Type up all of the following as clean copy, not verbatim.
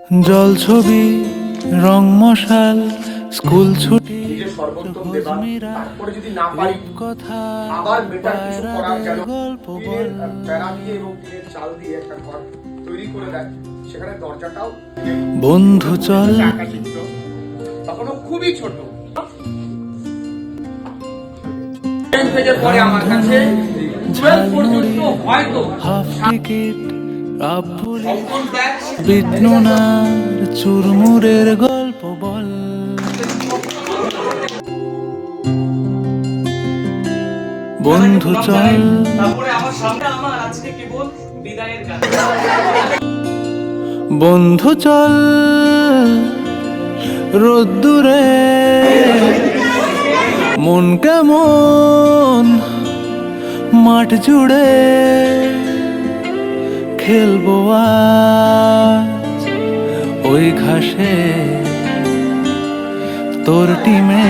জল ছবি রং মশাল স্কুল ছুটি নিজের সর্বোত্তম দেবা, তারপরে যদি না পারি কথা আবার বেটার কিছু করার গেল গল্প টিনের বেড়া দিয়ে এবং টিনের চাল দিয়ে একটা ঘর তৈরি করে দেয়, সেখানে দরজাটাও বন্ধু চল আঁকা চিত্র, তখনও খুবই ছোট। পরে আমার কাছে 12 পর্যন্ত হয়তো হাফ টিকিট আব্বুলি অঙ্কন ব্যাচ বিটনুনার চুরমুরের গল্প বল বন্ধু চল তারপরে আমার সামনে আমার আজকে কেবল বিদায়ের গান। বন্ধু চল রোদ্দুরে মন কেমন মাঠ জুড়ে খেলবো আজ ওই ঘাসে তোর টিমে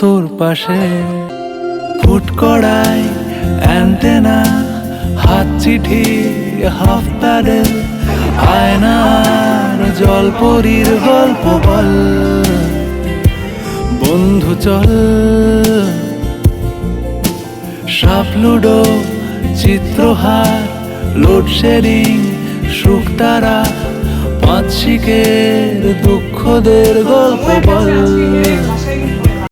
তোর পাশে ফুট কড়াই অ্যান্টেনা হাত চিঠি হাফ প্যাডেল আয়নার জলপরীর গল্প বল বন্ধু চল সাপ লুডো চিত্রহার লোডশেডিং শুকতারা পাঁচ শিকের দুঃখদের গল্প বল